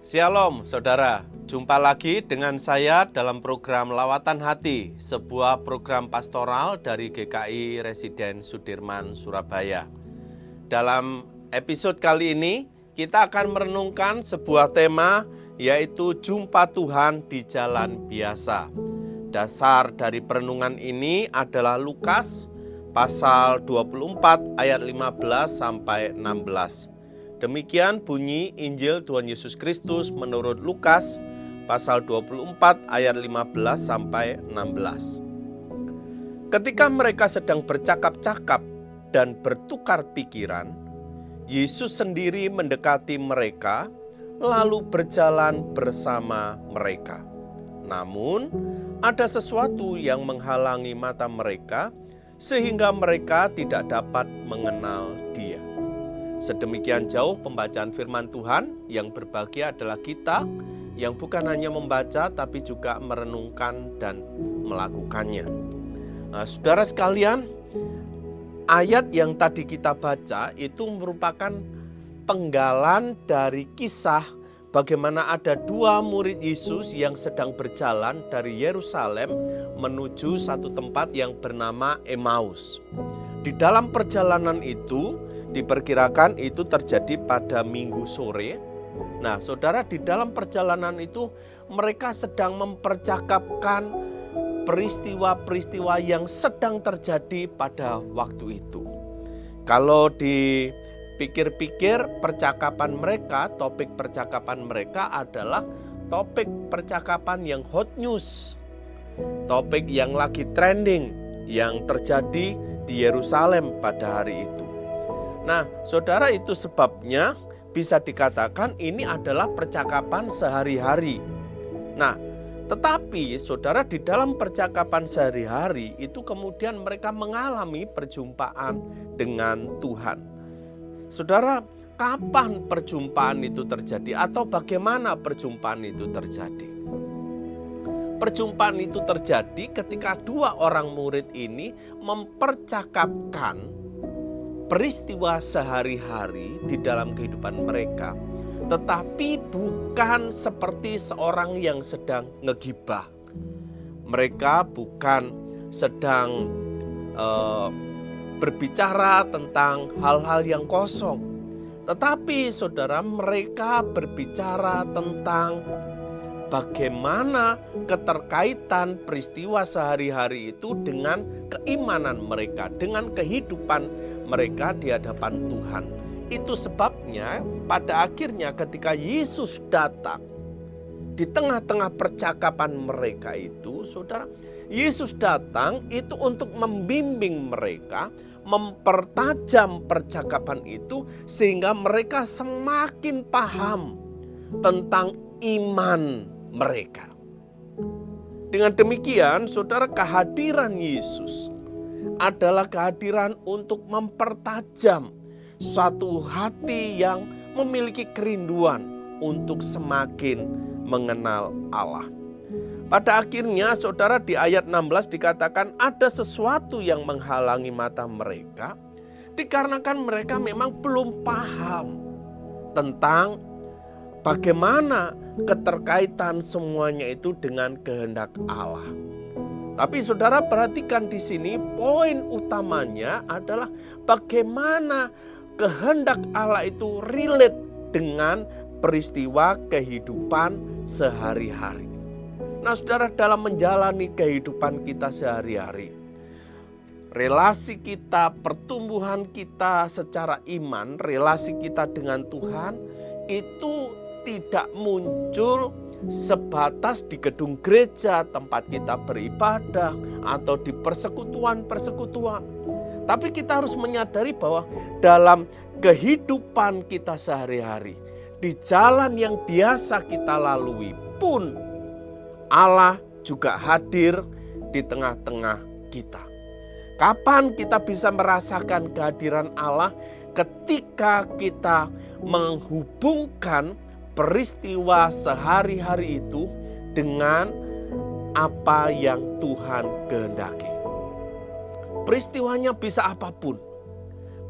Shalom saudara, jumpa lagi dengan saya dalam program Lawatan Hati, sebuah program pastoral dari GKI Residen Sudirman, Surabaya. Dalam episode kali ini, kita akan merenungkan sebuah tema, yaitu Jumpa Tuhan di Jalan Biasa. Dasar dari perenungan ini adalah Lukas pasal 24 ayat 15 sampai 16. Demikian bunyi Injil Tuhan Yesus Kristus menurut Lukas pasal 24 ayat 15 sampai 16. Ketika mereka sedang bercakap-cakap dan bertukar pikiran, Yesus sendiri mendekati mereka lalu berjalan bersama mereka. Namun ada sesuatu yang menghalangi mata mereka sehingga mereka tidak dapat mengenal Dia. Sedemikian jauh pembacaan firman Tuhan. Yang berbahagia adalah kita yang bukan hanya membaca tapi juga merenungkan dan melakukannya. Nah, saudara sekalian, ayat yang tadi kita baca itu merupakan penggalan dari kisah bagaimana ada dua murid Yesus yang sedang berjalan dari Yerusalem menuju satu tempat yang bernama Emmaus. Di dalam perjalanan itu diperkirakan itu terjadi pada Minggu sore. Nah, saudara, di dalam perjalanan itu mereka sedang mempercakapkan peristiwa-peristiwa yang sedang terjadi pada waktu itu. Kalau dipikir-pikir percakapan mereka, topik percakapan mereka adalah topik percakapan yang hot news. Topik yang lagi trending yang terjadi di Yerusalem pada hari itu. Nah, saudara, itu sebabnya bisa dikatakan ini adalah percakapan sehari-hari. Nah, tetapi saudara, di dalam percakapan sehari-hari itu kemudian mereka mengalami perjumpaan dengan Tuhan. Saudara, kapan perjumpaan itu terjadi atau bagaimana perjumpaan itu terjadi? Perjumpaan itu terjadi ketika dua orang murid ini mempercakapkan peristiwa sehari-hari di dalam kehidupan mereka, tetapi bukan seperti seorang yang sedang ngegibah. Mereka bukan sedang berbicara tentang hal-hal yang kosong, tetapi saudara, mereka berbicara tentang bagaimana keterkaitan peristiwa sehari-hari itu dengan keimanan mereka, dengan kehidupan mereka di hadapan Tuhan. Itu sebabnya pada akhirnya ketika Yesus datang di tengah-tengah percakapan mereka itu, saudara, Yesus datang itu untuk membimbing mereka, mempertajam percakapan itu sehingga mereka semakin paham tentang iman mereka. Dengan demikian, saudara, kehadiran Yesus adalah kehadiran untuk mempertajam suatu hati yang memiliki kerinduan untuk semakin mengenal Allah. Pada akhirnya, saudara, di ayat 16 dikatakan ada sesuatu yang menghalangi mata mereka dikarenakan mereka memang belum paham tentang bagaimana keterkaitan semuanya itu dengan kehendak Allah. Tapi saudara, perhatikan di sini poin utamanya adalah bagaimana kehendak Allah itu relate dengan peristiwa kehidupan sehari-hari. Nah, saudara, dalam menjalani kehidupan kita sehari-hari, relasi kita, pertumbuhan kita secara iman, relasi kita dengan Tuhan itu tidak muncul sebatas di gedung gereja tempat kita beribadah atau di persekutuan-persekutuan. Tapi kita harus menyadari bahwa dalam kehidupan kita sehari-hari, di jalan yang biasa kita lalui pun Allah juga hadir di tengah-tengah kita. Kapan kita bisa merasakan kehadiran Allah? Ketika kita menghubungkan peristiwa sehari-hari itu dengan apa yang Tuhan kehendaki. Peristiwanya bisa apapun.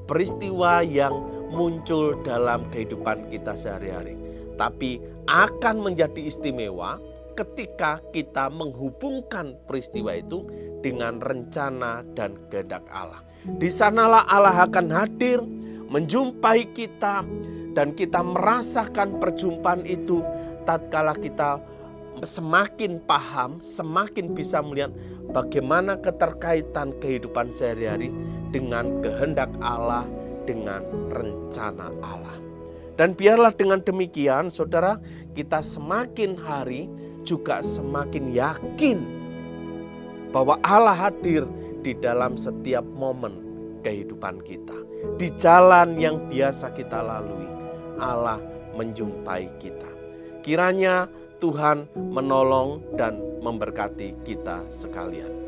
Peristiwa yang muncul dalam kehidupan kita sehari-hari. tapi akan menjadi istimewa ketika kita menghubungkan peristiwa itu dengan rencana dan kehendak Allah. Di sanalah Allah akan hadir, menjumpai kita, dan kita merasakan perjumpaan itu tatkala kita semakin paham, semakin bisa melihat bagaimana keterkaitan kehidupan sehari-hari dengan kehendak Allah, dengan rencana Allah. Dan biarlah dengan demikian, saudara, kita semakin hari juga semakin yakin bahwa Allah hadir di dalam setiap momen kehidupan kita. Di jalan yang biasa kita lalui, Allah menjumpai kita. Kiranya Tuhan menolong dan memberkati kita sekalian.